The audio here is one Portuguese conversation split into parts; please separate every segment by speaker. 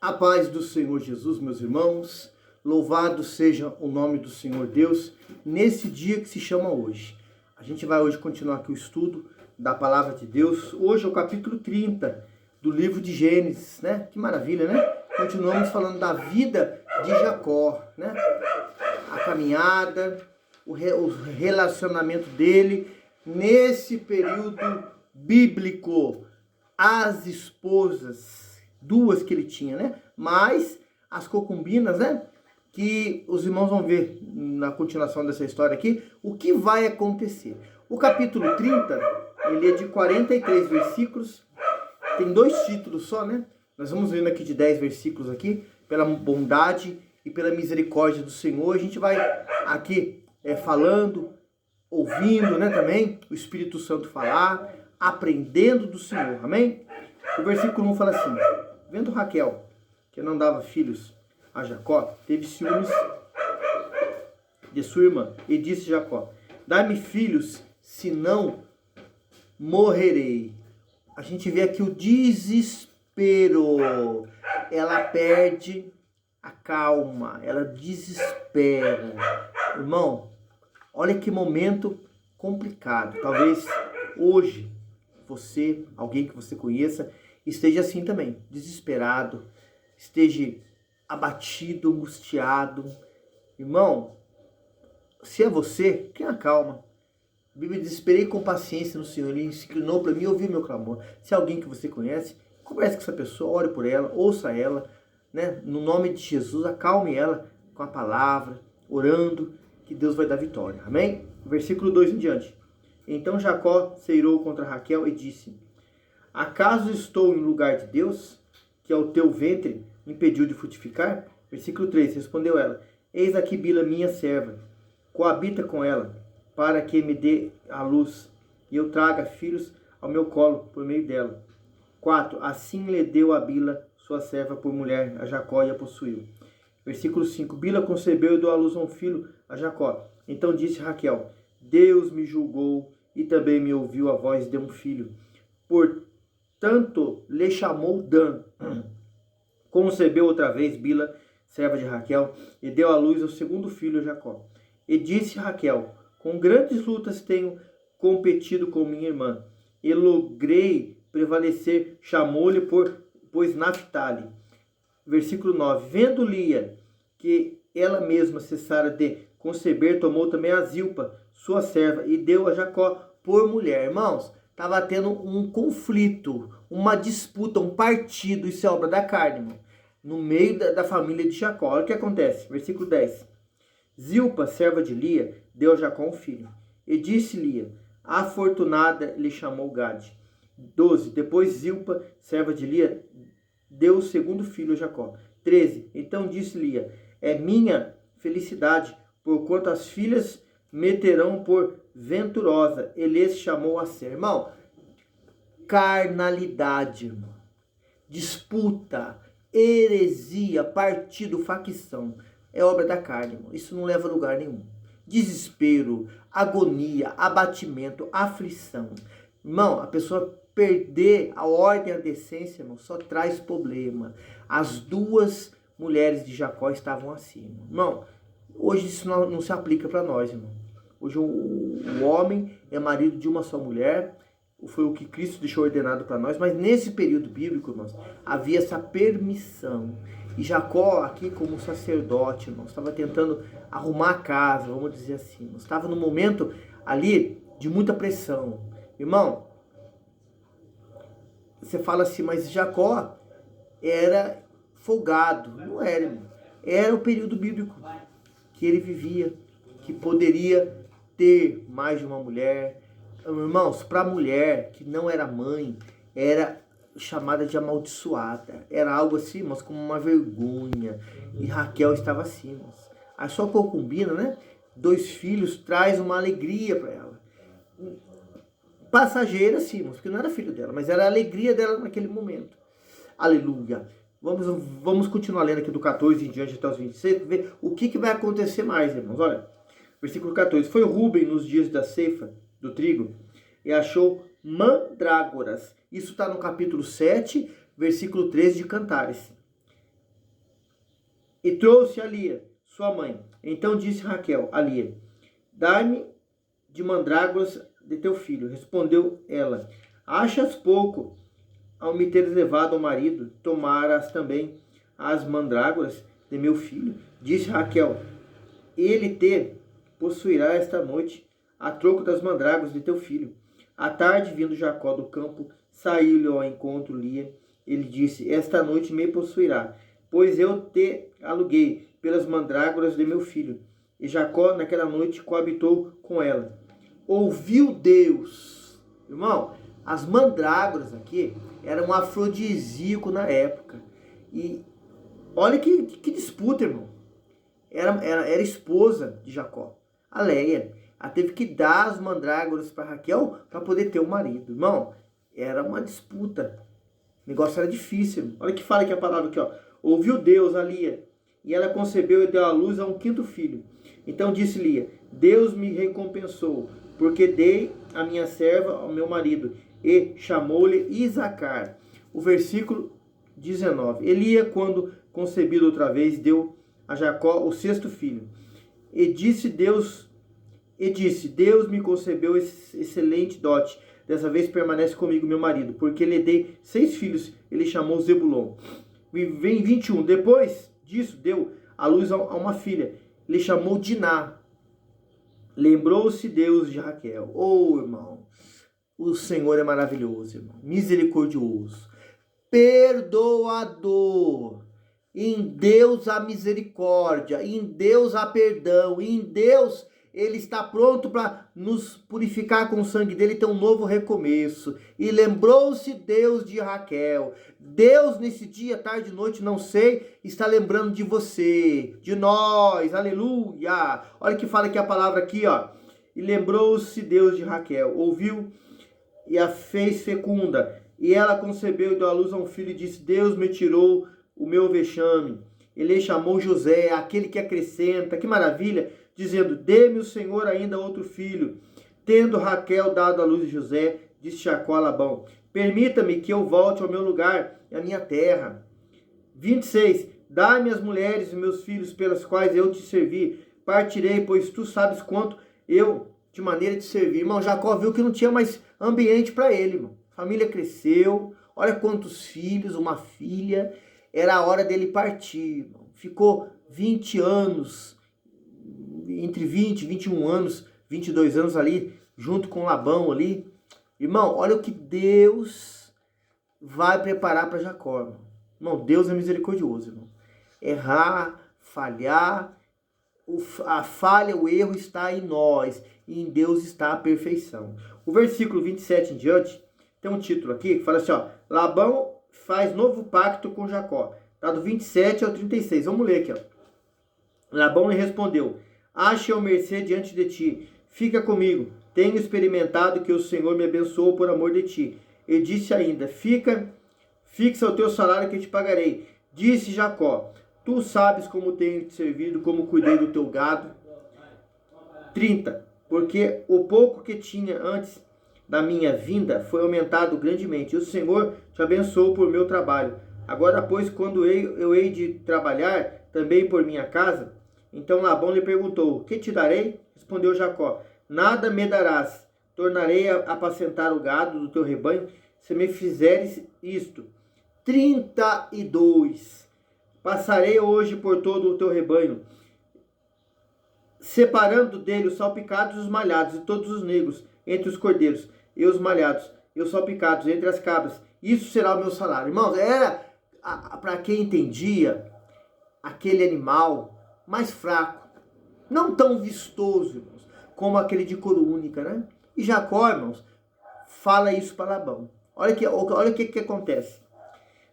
Speaker 1: A paz do Senhor Jesus, meus irmãos, louvado seja o nome do Senhor Deus, nesse dia que se chama hoje. A gente vai hoje continuar aqui o estudo da Palavra de Deus. Hoje é o capítulo 30 do livro de Gênesis, né? Que maravilha, né? Continuamos falando da vida de Jacó, né? A caminhada, o relacionamento dele nesse período bíblico. As esposas, duas que ele tinha, né? Mas as concubinas, né? Que os irmãos vão ver na continuação dessa história aqui, o que vai acontecer. O capítulo 30, ele é de 43 versículos, tem 2 títulos só, né? Nós vamos vendo aqui de 10 versículos aqui, pela bondade e pela misericórdia do Senhor. A gente vai aqui falando, ouvindo, né, também, o Espírito Santo falar, aprendendo do Senhor, amém? O versículo 1 fala assim: vendo Raquel, que não dava filhos a Jacó, teve ciúmes de sua irmã, e disse Jacó: dá-me filhos, senão morrerei. A gente vê aqui o desespero. Ela perde a calma, ela desespera. Irmão, olha que momento complicado. Talvez hoje você, alguém que você conheça, esteja assim também, desesperado, esteja abatido, angustiado. Irmão, se é você, tenha calma. A Bíblia diz: esperei com paciência no Senhor, Ele se inclinou para mim e ouviu meu clamor. Se é alguém que você conhece, converse com essa pessoa, ore por ela, ouça ela, né? No nome de Jesus, acalme ela com a palavra, orando, que Deus vai dar vitória, amém? Versículo 2 em diante. Então Jacó se irou contra Raquel e disse: acaso estou em lugar de Deus, que ao teu ventre impediu de frutificar? Versículo 3, respondeu ela: eis aqui Bila, minha serva, coabita com ela, para que me dê a luz, e eu traga filhos ao meu colo por meio dela. 4, assim lhe deu a Bila, sua serva, por mulher a Jacó, e a possuiu. Versículo 5, Bila concebeu e deu à luz a um filho a Jacó. Então disse Raquel: Deus me julgou e também me ouviu a voz de um filho. Portanto, lhe chamou Dan. Concebeu outra vez Bila, serva de Raquel, e deu à luz ao segundo filho a Jacó. E disse Raquel: com grandes lutas tenho competido com minha irmã, e logrei prevalecer. Chamou-lhe pois Naphtali. Versículo 9, vendo Lia que ela mesma cessara de conceber, tomou também a Zilpa, sua serva, e deu a Jacó por mulher. Irmãos, estava tendo um conflito, uma disputa, um partido, isso é obra da carne, irmão, no meio da família de Jacó. Olha o que acontece, versículo 10. Zilpa, serva de Lia, deu a Jacó um filho, e disse Lia: afortunada lhe chamou Gade. 12. Depois Zilpa, serva de Lia, deu o segundo filho a Jacó. 13. Então disse Lia: é minha felicidade, porquanto as filhas me terão por venturosa. E lhes chamou a ser. Irmão, carnalidade, irmão, disputa, heresia, partido, facção, é obra da carne, irmão. Isso não leva a lugar nenhum. Desespero, agonia, abatimento, aflição. Irmão, a pessoa perder a ordem e a decência, irmão, só traz problema. As duas mulheres de Jacó estavam assim, irmão. Hoje isso não se aplica para nós, irmão. Hoje o homem é marido de uma só mulher, foi o que Cristo deixou ordenado para nós, mas nesse período bíblico, irmãos, havia essa permissão. E Jacó, aqui como sacerdote, irmãos, estava tentando arrumar a casa, vamos dizer assim. Estava num momento ali de muita pressão. Irmão, você fala assim, mas Jacó era folgado. Não era, irmão. Era o período bíblico que ele vivia, que poderia ter mais de uma mulher. Irmãos, para a mulher que não era mãe, era chamada de amaldiçoada. Era algo assim, irmãos, como uma vergonha. E Raquel estava assim, irmãos. A sua concubina, né? 2 filhos, traz uma alegria para ela. Passageira, sim, irmãos, porque não era filho dela, mas era a alegria dela naquele momento. Aleluia. Vamos continuar lendo aqui do 14 em diante até os 26, ver o que vai acontecer mais, irmãos. Olha, versículo 14. Foi Rúben nos dias da ceifa do trigo e achou mandrágoras. Isso está no capítulo 7, versículo 13 de Cantares. e trouxe a Lia, sua mãe. Então disse Raquel a Lia: dai-me de mandrágoras de teu filho. Respondeu ela: achas pouco ao me teres levado ao marido, tomarás também as mandrágoras de meu filho? Disse Raquel: ele te possuirá esta noite a troco das mandrágoras de teu filho. À tarde, vindo Jacó do campo, saiu-lhe ao encontro Lia. Ele disse: esta noite me possuirá, pois eu te aluguei pelas mandrágoras de meu filho. E Jacó naquela noite coabitou com ela. Ouviu Deus. Irmão, as mandrágoras aqui eram um afrodisíaco na época. E olha que disputa, irmão. Era esposa de Jacó, a Leia. Ela teve que dar as mandrágoras para Raquel para poder ter um marido. Irmão, era uma disputa. O negócio era difícil. Olha que fala aqui a palavra aqui, ó. Ouviu Deus a Lia, e ela concebeu e deu à luz a um quinto filho. Então disse Lia: Deus me recompensou, porque dei a minha serva ao meu marido. E chamou-lhe Isacar. O versículo 19. E Lia, quando concebido outra vez, deu a Jacó o sexto filho. E disse, Deus me concebeu excelente dote. Dessa vez permanece comigo meu marido, porque lhe dei 6 filhos. Ele chamou Zebulon. Vem 21. Depois disso, deu à luz a uma filha. Ele chamou Diná. Lembrou-se Deus de Raquel. Oh, irmão, o Senhor é maravilhoso, irmão. Misericordioso. Perdoador. Em Deus há misericórdia. Em Deus há perdão. Em Deus Ele está pronto para nos purificar com o sangue dele e ter um novo recomeço. E lembrou-se Deus de Raquel. Deus nesse dia, tarde e noite, não sei, está lembrando de você, de nós. Aleluia! Olha que fala aqui a palavra aqui, ó. E lembrou-se Deus de Raquel. Ouviu e a fez fecunda. E ela concebeu e deu à luz a um filho e disse: Deus me tirou o meu vexame. Ele chamou José, aquele que acrescenta. Que maravilha! Dizendo: dê-me o Senhor ainda outro filho. Tendo Raquel dado à luz de José, disse Jacó a Labão: permita-me que eu volte ao meu lugar e à minha terra. 26. Dá-me as mulheres e meus filhos pelas quais eu te servi. Partirei, pois tu sabes quanto eu de maneira de servir. Irmão, Jacó viu que não tinha mais ambiente para ele, irmão. A família cresceu, olha quantos filhos, uma filha. Era a hora dele partir, irmão. Ficou 20 anos, entre 20 e 21 anos, 22 anos ali, junto com Labão ali. Irmão, olha o que Deus vai preparar para Jacó, irmão. Irmão, Deus é misericordioso, irmão. Errar, falhar, a falha, o erro está em nós, e em Deus está a perfeição. O versículo 27 em diante, tem um título aqui que fala assim, ó: Labão faz novo pacto com Jacó. Tá do 27 ao 36. Vamos ler aqui, ó. Labão lhe respondeu: ache eu mercê diante de ti, fica comigo, tenho experimentado que o Senhor me abençoou por amor de ti. E disse ainda: fixa o teu salário que te pagarei. Disse Jacó: tu sabes como tenho te servido, como cuidei do teu gado. 30. Porque o pouco que tinha antes da minha vinda foi aumentado grandemente, e o Senhor te abençoou por meu trabalho. Agora, pois, quando eu hei de trabalhar também por minha casa? Então Labão lhe perguntou: que te darei? Respondeu Jacó: nada me darás. Tornarei a apacentar o gado do teu rebanho, se me fizeres isto. 32. Passarei hoje por todo o teu rebanho, separando dele os salpicados e os malhados, e todos os negros entre os cordeiros, e os malhados e os salpicados entre as cabras. Isso será o meu salário. Irmãos, era, para quem entendia, aquele animal mais fraco, não tão vistoso, irmãos, como aquele de cor única, né? E Jacó, irmãos, fala isso para Labão. Olha o que acontece.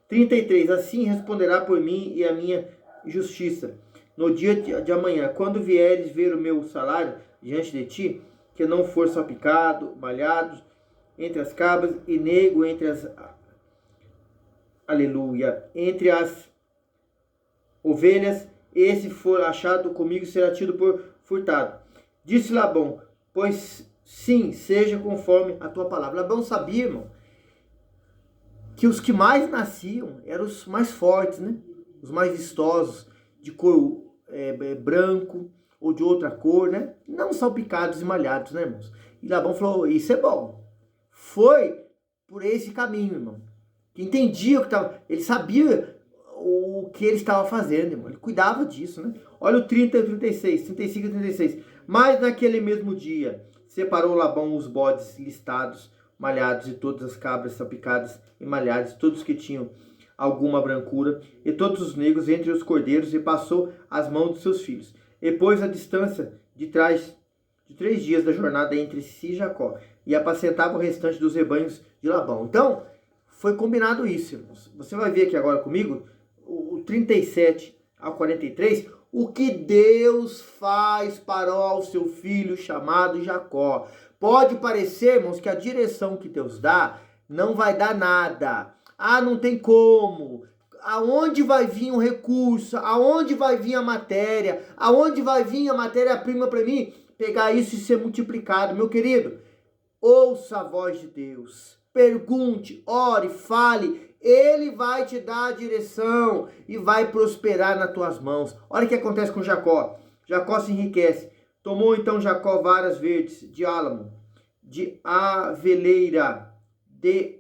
Speaker 1: 33. Assim responderá por mim e a minha justiça no dia de amanhã, quando vieres ver o meu salário diante de ti, que não for salpicado, malhado entre as cabras e negro entre as... Aleluia. Entre as ovelhas, esse for achado comigo será tido por furtado. Disse Labão: pois sim, seja conforme a tua palavra. Labão sabia, irmão, que os que mais nasciam eram os mais fortes, né? Os mais vistosos. de cor branco ou de outra cor, né? Não salpicados e malhados, né, irmãos? E Labão falou, isso é bom. Foi por esse caminho, irmão. Que entendia o que estava... Ele sabia o que ele estava fazendo, irmão. Ele cuidava disso, né? Olha o 30 e 36, 35 e 36. Mas naquele mesmo dia, separou Labão os bodes listados, malhados, e todas as cabras salpicadas e malhadas, todos que tinham alguma brancura, e todos os negros entre os cordeiros, e passou as mãos dos seus filhos. E pôs a distância de trás de 3 dias da jornada entre si e Jacó, e apacentava o restante dos rebanhos de Labão. Então, foi combinado isso, irmãos. Você vai ver aqui agora comigo, o 37 ao 43, o que Deus faz para o seu filho chamado Jacó. Pode parecer, irmãos, que a direção que Deus dá não vai dar nada. Ah, não tem como. Aonde vai vir o recurso? Aonde vai vir a matéria? Aonde vai vir a matéria-prima para mim pegar isso e ser multiplicado? Meu querido, ouça a voz de Deus. Pergunte, ore, fale. Ele vai te dar a direção e vai prosperar nas tuas mãos. Olha o que acontece com Jacó. Jacó se enriquece. Tomou então Jacó varas verdes de álamo, de aveleira, de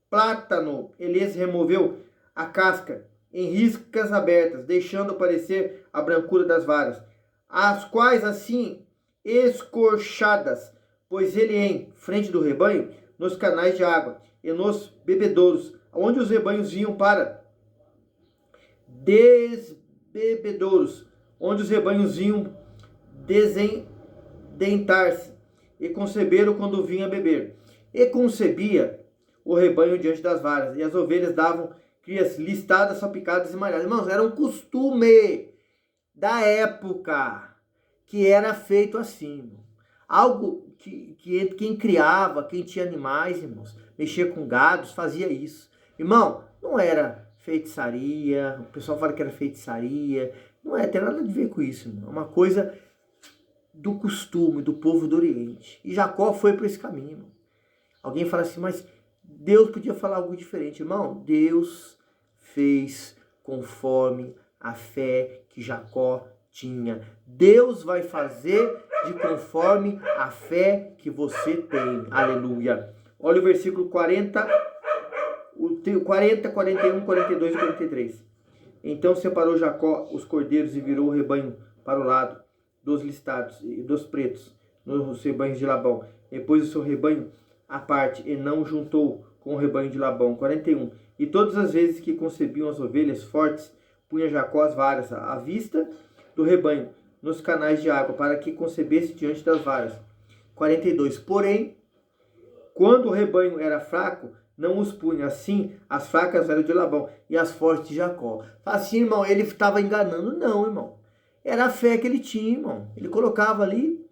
Speaker 1: plátano. Elias removeu a casca em riscas abertas, deixando aparecer a brancura das varas, as quais assim escorchadas, pôs ele em frente do rebanho, nos canais de água e nos bebedouros, onde os rebanhos vinham para desbebedouros, onde os rebanhos vinham desendentar-se, e conceberam quando vinha beber. E concebia o rebanho diante das varas, e as ovelhas davam crias listadas, salpicadas e malhadas. Irmãos, era um costume da época que era feito assim. Algo que quem criava, quem tinha animais, irmãos, mexia com gados, fazia isso. Irmão, não era feitiçaria, o pessoal fala que era feitiçaria, não é, tem nada a ver com isso, irmão. É uma coisa do costume do povo do Oriente. E Jacó foi por esse caminho, irmão. Alguém fala assim, mas Deus podia falar algo diferente. Irmão, Deus fez conforme a fé que Jacó tinha. Deus vai fazer de conforme a fé que você tem. Aleluia. Olha o versículo 40, 41, 42 e 43. Então separou Jacó os cordeiros e virou o rebanho para o lado dos listados e dos pretos, nos rebanhos de Labão. E pôs o seu rebanho à parte, e não juntou com o rebanho de Labão. 41. E todas as vezes que concebiam as ovelhas fortes, punha Jacó as varas à vista do rebanho, nos canais de água, para que concebesse diante das varas. 42. Porém, quando o rebanho era fraco, não os punha. Assim, as fracas eram de Labão e as fortes de Jacó. Assim, irmão, ele estava enganando? Não, irmão. Era a fé que ele tinha, irmão. Ele colocava ali,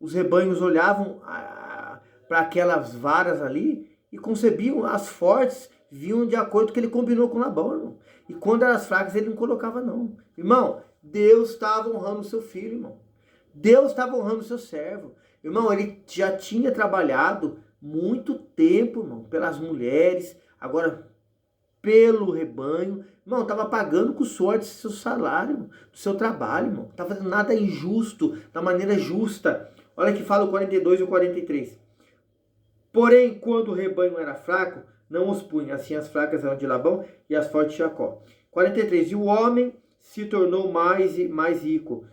Speaker 1: os rebanhos olhavam para aquelas varas ali e concebiam as fortes, vinham de acordo com o que ele combinou com Labão, irmão. E quando eram as fracas, ele não colocava, não. Irmão, Deus estava honrando o seu filho, irmão. Deus estava honrando o seu servo. Irmão, ele já tinha trabalhado muito tempo, irmão, pelas mulheres, agora pelo rebanho. Irmão, estava pagando com sorte o seu salário, irmão, do seu trabalho, irmão. Não estava fazendo nada injusto, da maneira justa. Olha que fala o 42 e o 43. Porém, quando o rebanho era fraco, não os punha. Assim as fracas eram de Labão e as fortes de Jacó. 43. E o homem se tornou mais e mais rico.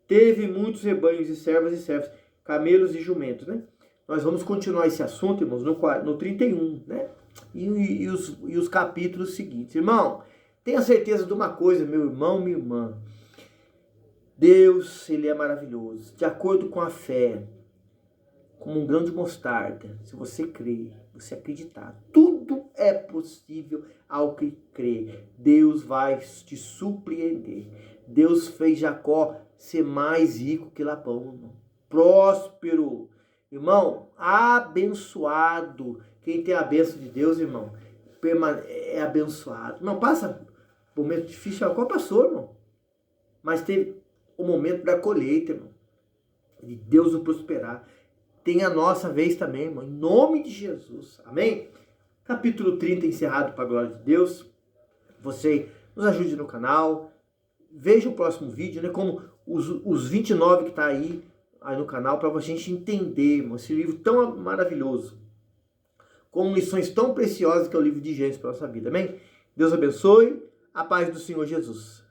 Speaker 1: Teve muitos rebanhos e servas e servos, camelos e jumentos, né? Nós vamos continuar esse assunto, irmãos, no 31, né? E os capítulos seguintes. Irmão, tenha certeza de uma coisa, meu irmão, minha irmã. Deus, ele é maravilhoso. De acordo com a fé, como um grão de mostarda, se você crer, você acreditar, tudo é possível ao que crê. Deus vai te surpreender. Deus fez Jacó ser mais rico que Labão, irmão. Próspero. Irmão, abençoado. Quem tem a bênção de Deus, irmão, é abençoado. Não passa momento difícil, Jacó passou, irmão. Mas teve o momento da colheita, irmão. De Deus o prosperar. Tem a nossa vez também, irmão. Em nome de Jesus. Amém? Capítulo 30 encerrado para a glória de Deus. Você nos ajude no canal. veja o próximo vídeo, né? Como os 29 que está aí no canal, para a gente entender, irmão, esse livro tão maravilhoso, com lições tão preciosas que é o livro de Gênesis para a nossa vida, amém? Deus abençoe, a paz do Senhor Jesus.